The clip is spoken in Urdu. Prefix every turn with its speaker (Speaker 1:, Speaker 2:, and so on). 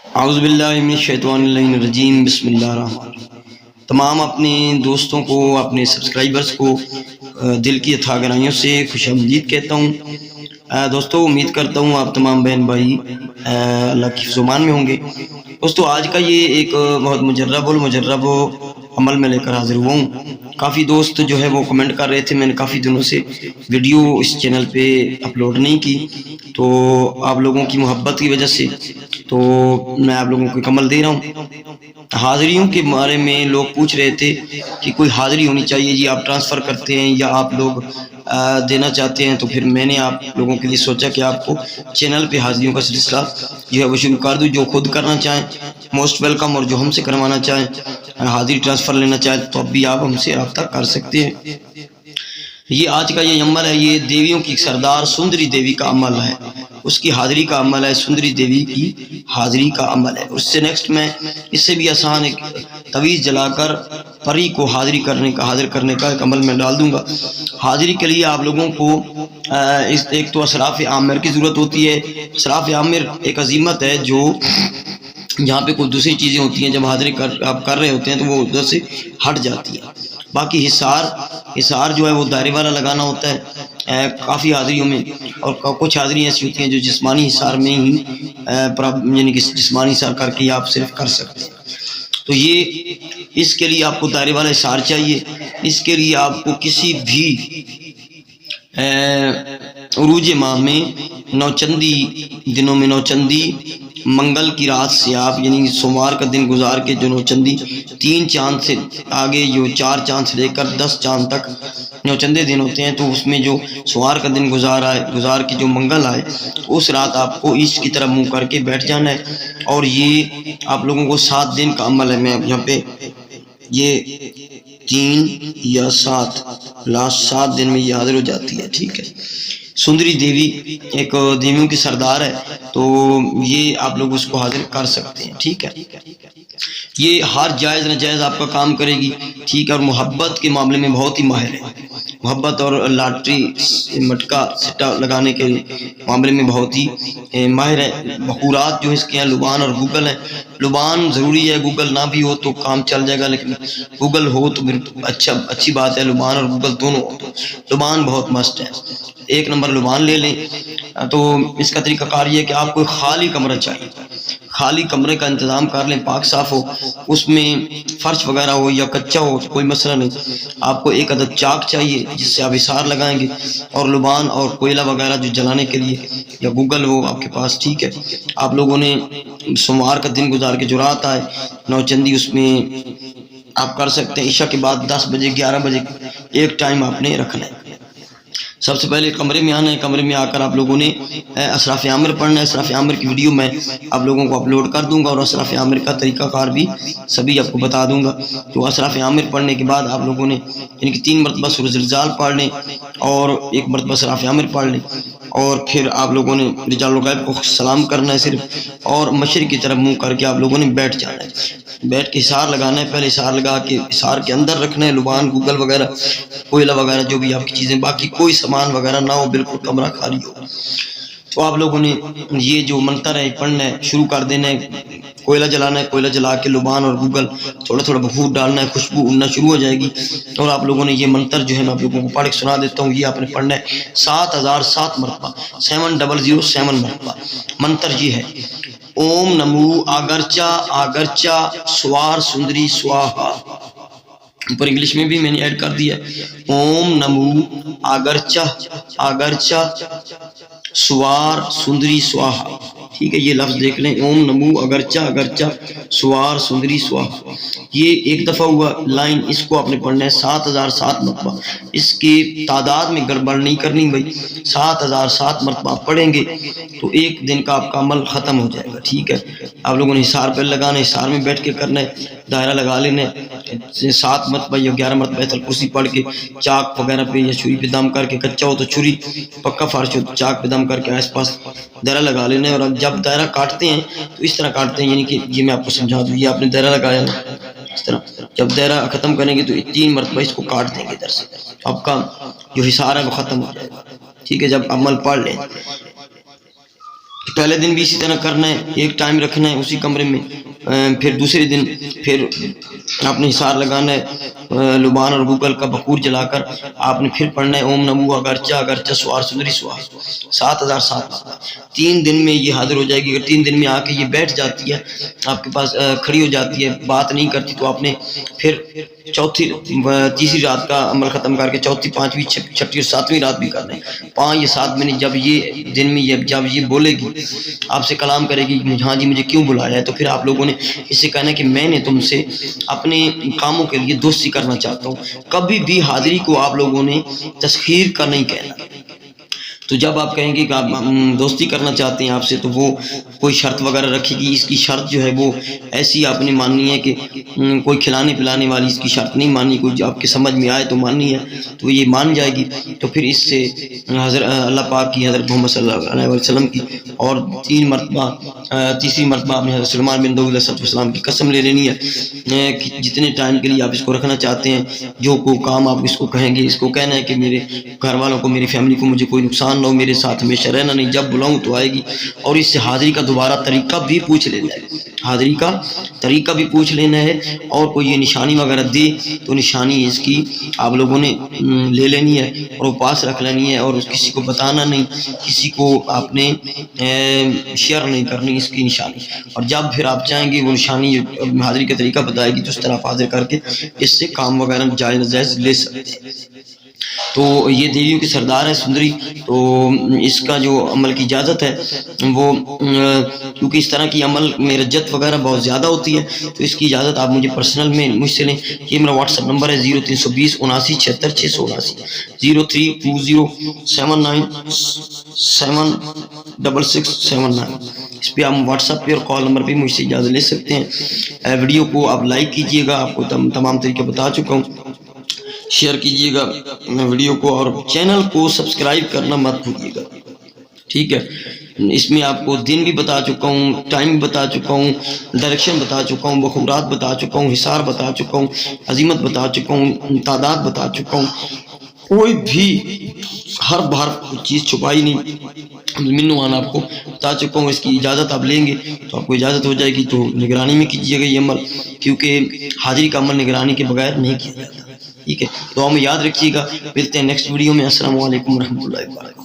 Speaker 1: اعوذ باللہ من الشیطان الرجیم، بسم اللہ الرحمن الرحیم۔ تمام اپنے دوستوں کو، اپنے سبسکرائبرز کو دل کی اتھا گہرائیوں سے خوش آمدید کہتا ہوں۔ دوستو، امید کرتا ہوں آپ تمام بہن بھائی اللہ کی حفظ و امان میں ہوں گے۔ دوستو، آج کا یہ ایک بہت مجرب عمل میں لے کر حاضر ہوا ہوں۔ کافی دوست جو ہے وہ کمنٹ کر رہے تھے، میں نے کافی دنوں سے ویڈیو اس چینل پہ اپلوڈ نہیں کی، تو آپ لوگوں کی محبت کی وجہ سے تو میں آپ لوگوں کو ایک عمل دے رہا ہوں۔ حاضریوں کے بارے میں لوگ پوچھ رہے تھے کہ کوئی حاضری ہونی چاہیے جی، آپ ٹرانسفر کرتے ہیں یا آپ لوگ دینا چاہتے ہیں، تو پھر میں نے آپ لوگوں کے لیے سوچا کہ آپ کو چینل پہ حاضریوں کا سلسلہ جو ہے وہ شروع کر دوں۔ جو خود کرنا چاہیں موسٹ ویلکم، اور جو ہم سے کروانا چاہیں حاضری ٹرانسفر لینا چاہیں تو اب بھی آپ ہم سے رابطہ کر سکتے ہیں۔ یہ آج کا یہ عمل ہے، یہ دیویوں کی سردار سندری دیوی کا عمل ہے، اس کی حاضری کا عمل ہے، سندری دیوی کی حاضری کا عمل ہے۔ اس سے نیکسٹ میں اس سے بھی آسان ایک تویز جلا کر پری کو حاضر کرنے کا ایک عمل میں ڈال دوں گا۔ حاضری کے لیے آپ لوگوں کو ایک تو اسراف عامر کی ضرورت ہوتی ہے۔ اسراف عامر ایک عظیمت ہے جو جہاں پہ کوئی دوسری چیزیں ہوتی ہیں، جب حاضری آپ کر رہے ہوتے ہیں تو وہ ادھر سے ہٹ جاتی ہے۔ باقی حصار جو ہے وہ دائرے والا لگانا ہوتا ہے کافی حاضریوں میں، اور کچھ حاضری ایسی ہوتی ہیں جو جسمانی حصار میں ہی یعنی کہ جسمانی حصار کر کے آپ صرف کر سکتے ہیں۔ تو یہ اس کے لیے آپ کو دائرے والا حصار چاہیے۔ اس کے لیے آپ کو کسی بھی عروج ماہ میں نوچندی دنوں میں نوچندی منگل کی رات سے آپ یعنی سوموار کا دن گزار کے جو نوچندی 3 چاند سے آگے جو 4 چاند سے لے کر 10 چاند تک نوچندے دن ہوتے ہیں، تو اس میں جو سوموار کا دن گزار کے جو منگل آئے اس رات آپ کو ایسٹ کی طرف منہ کر کے بیٹھ جانا ہے۔ اور یہ آپ لوگوں کو 7 دن کا عمل ہے۔ میں یہاں پہ یہ 3 یا 7 لاسٹ 7 دن میں یہ حاضر ہو جاتی ہے، ٹھیک ہے۔ سندری دیوی ایک دیویوں کی سردار ہے، تو یہ آپ لوگ اس کو حاضر کر سکتے ہیں، ٹھیک ہے۔ یہ ہر جائز ناجائز آپ کا کام کرے گی، ٹھیک ہے۔ اور محبت کے معاملے میں بہت ہی ماہر ہے، محبت اور لاٹری مٹکا سٹا لگانے کے معاملے میں بہت ہی ماہر ہے۔ بخورات جو اس کے ہیں لبان اور گوگل ہیں۔ لبان ضروری ہے، گوگل نہ بھی ہو تو کام چل جائے گا، لیکن گوگل ہو تو پھر اچھی بات ہے۔ لبان اور گوگل دونوں ہو تو لبان بہت مست ہے، 1 نمبر لبان لے لیں۔ تو اس کا طریقہ کار یہ ہے کہ آپ کو خالی کمرہ چاہیے، خالی کمرے کا انتظام کر لیں، پاک صاف ہو، اس میں فرش وغیرہ ہو یا کچا ہو کوئی مسئلہ نہیں۔ آپ کو 1 عدد چاک چاہیے جس سے آپ حصار لگائیں گے، اور لبان اور کوئلہ وغیرہ جو جلانے کے لیے یا گوگل ہو آپ کے پاس، ٹھیک ہے۔ آپ لوگوں نے سوموار کا دن گزار کے جو رات آئے نوچندی، اس میں آپ کر سکتے ہیں عشاء کے بعد 10 بجے 11 بجے ایک ٹائم آپ نے رکھنا ہے۔ سب سے پہلے کمرے میں آنا ہے، کمرے میں آ کر آپ لوگوں نے اسراف عامر پڑھنا ہے۔ اسراف عامر کی ویڈیو میں آپ لوگوں کو اپلوڈ کر دوں گا، اور اسراف عامر کا طریقہ کار بھی سبھی آپ کو بتا دوں گا۔ تو اسراف عامر پڑھنے کے بعد آپ لوگوں نے یعنی کہ 3 مرتبہ سورۃ زلزال پڑھ لیں، اور 1 مرتبہ اسراف عامر پڑھ لیں، اور پھر آپ لوگوں نے رجال الغیب کو سلام کرنا ہے صرف، اور مشرق کی طرف منہ کر کے آپ لوگوں نے بیٹھ جانا ہے۔ بیٹھ کے حصار لگانا ہے، پہلے حصار لگا کے حصار کے اندر رکھنا ہے لبان گوگل وغیرہ کوئلہ وغیرہ جو بھی آپ کی چیزیں، باقی کوئی سامان وغیرہ نہ ہو، بالکل کمرہ خالی ہو۔ تو آپ لوگوں نے یہ جو منتر ہے پڑھنا ہے، شروع کر دینا ہے۔ کوئلہ جلانا ہے، کوئلہ جلا کے لبان اور گوگل تھوڑا تھوڑا بخور ڈالنا ہے، خوشبو اڑنا شروع ہو جائے گی۔ اور آپ لوگوں نے یہ منتر جو ہے میں آپ لوگوں کو پڑھ کے سنا دیتا ہوں، یہ آپ نے پڑھنا ہے 7007 مرتبہ، 7007 مرتبہ۔ منتر یہ ہے: اوم نمو آگرچا آگرچا سوار سندری سواہا۔ اوپر انگلش میں بھی میں نے ایڈ کر دیا ہے، اوم نمو آگرچا آگرچا سوار سندری سواہا، ٹھیک ہے۔ یہ لفظ دیکھ لیں، اوم نمو اگرچا اگرچا سوار سندری سواہا۔ یہ 1 دفعہ ہوا لائن، اس کو آپ نے پڑھنا ہے 7007 مرتبہ۔ اس کی تعداد میں گڑبڑ نہیں کرنی بھائی، 7007 مرتبہ پڑھیں گے تو 1 دن کا آپ کا عمل ختم ہو جائے گا، ٹھیک ہے۔ آپ لوگوں نے حصار پہ لگانا ہے، حصار میں بیٹھ کے کرنا ہے، دائرہ لگا لینا ہے 7 مرتبہ یا 11 مرتبہ ایت الکرسی پڑھ کے، چاک وغیرہ پہ یا چھری پہ دم کر کے، کچا ہو تو چھری، پکا فرش ہو تو چاک پہ دم کر کے آس پاس دائرہ لگا لینا ہے۔ اور اب جب دائرہ کاٹتے ہیں تو اس طرح کاٹتے ہیں، یعنی کہ یہ میں آپ کو سمجھا دوں، یہ آپ نے دائرہ لگایا نا اس طرح، جب دائرہ ختم کریں گے تو 3 مرتبہ اس کو کاٹ دیں گے ادھر سے، آپ کا جو حصار ہے وہ ختم ہو جائے گا، ٹھیک ہے۔ جب عمل پڑھ لیں پہلے دن بھی اسی طرح کرنا ہے، ایک ٹائم رکھنا ہے اسی کمرے میں، پھر دوسرے دن پھر آپ نے حصار لگانا ہے لبان اور گوگل کا بخور جلا کر، آپ نے پھر پڑھنا ہے اوم نمو اگرچہ اگرچہ سوار سندری سوار 7007 3 دن میں یہ حاضر ہو جائے گی۔ اگر 3 دن میں آ کے یہ بیٹھ جاتی ہے آپ کے پاس، کھڑی ہو جاتی ہے، بات نہیں کرتی، تو آپ نے پھر تیسری رات کا عمل ختم کر کے چوتھی، پانچویں، چھٹی اور ساتویں رات بھی کرنا ہے۔ 5 یا 7 مہینے جب یہ دن میں جب یہ بولے گی، آپ سے کلام کرے گی، ہاں جی مجھے کیوں بلایا ہے، تو پھر آپ لوگوں نے اس سے کہنا ہے کہ میں نے تم سے اپنے کاموں کے لیے دوستی کرنا چاہتا ہوں۔ کبھی بھی حاضری کو آپ لوگوں نے تسخیر کا نہیں کہنا۔ تو جب آپ کہیں گے کہ آپ دوستی کرنا چاہتے ہیں آپ سے، تو وہ کوئی شرط وغیرہ رکھے گی۔ اس کی شرط جو ہے وہ ایسی آپ نے ماننی ہے کہ کوئی کھلانے پلانے والی اس کی شرط نہیں ماننی، کوئی آپ کے سمجھ میں آئے تو ماننی ہے، تو یہ مان جائے گی، تو پھر اس سے حضرت اللہ پاک کی، حضرت محمد صلی اللہ علیہ وسلم کی، اور تیسری مرتبہ آپ نے حضرت سلمان بن داؤد علیہ السلام کی قسم لے لینی ہے کہ جتنے ٹائم کے لیے آپ اس کو رکھنا چاہتے ہیں، جو کو کام آپ اس کو کہیں گے، اس کو کہنا ہے کہ میرے گھر والوں کو، میری فیملی کو مجھے کوئی نقصان نہ ہو، میرے ساتھ ہمیشہ رہنا، نہیں جب بلاؤں تو آئے گی۔ اور اس سے حاضری کا دوبارہ طریقہ بھی پوچھ لینا ہے، حاضری کا طریقہ بھی پوچھ لینا ہے، اور کوئی یہ نشانی وغیرہ دے تو نشانی اس کی آپ لوگوں نے لے لینی ہے اور وہ پاس رکھ لینی ہے، اور کسی کو بتانا نہیں، کسی کو آپ نے شیئر نہیں کرنی اس کی نشانی۔ اور جب پھر آپ چاہیں گے وہ نشانی حاضری کا طریقہ بتائے گی، تو اس طرح آپ حاضر کر کے اس سے کام وغیرہ جائز ناجائز لے سکتے ہیں۔ تو یہ دیویوں کی سردار ہے سندری، تو اس کا جو عمل کی اجازت ہے وہ کیونککہ اس طرح کی عمل میں رجت وغیرہ بہت زیادہ ہوتی ہے، تو اس کی اجازت آپ مجھے پرسنل میں مجھ سے لیں۔ یہ میرا واٹس ایپ نمبر ہے 0320 79 76 679 0320 79 76 اس پہ آپ واٹس ایپ پہ اور کال نمبر پہ مجھ سے اجازت لے سکتے ہیں۔ ویڈیو کو آپ لائک کیجئے گا، آپ کو تمام طریقے بتا چکا ہوں، شیئر کیجئے گا ویڈیو کو، اور چینل کو سبسکرائب کرنا مت بھولیے گا، ٹھیک ہے۔ اس میں آپ کو دن بھی بتا چکا ہوں، ٹائم بھی بتا چکا ہوں، ڈائریکشن بتا چکا ہوں، بخورات بتا چکا ہوں، حصار بتا چکا ہوں، عظیمت بتا چکا ہوں، تعداد بتا چکا ہوں، کوئی بھی ہر بار چیز چھپائی نہیں، منوان آپ کو بتا چکا ہوں۔ اس کی اجازت آپ لیں گے تو آپ کو اجازت ہو جائے گی، تو نگرانی میں کیجیے گا یہ عمل، کیونکہ حاضری کا عمل نگرانی کے بغیر نہیں کیا جاتا، ٹھیک ہے۔ تو ہمیں یاد رکھیے گا، ملتے ہیں نیکسٹ ویڈیو میں۔ السلام علیکم ورحمۃ اللہ وبرکاتہ۔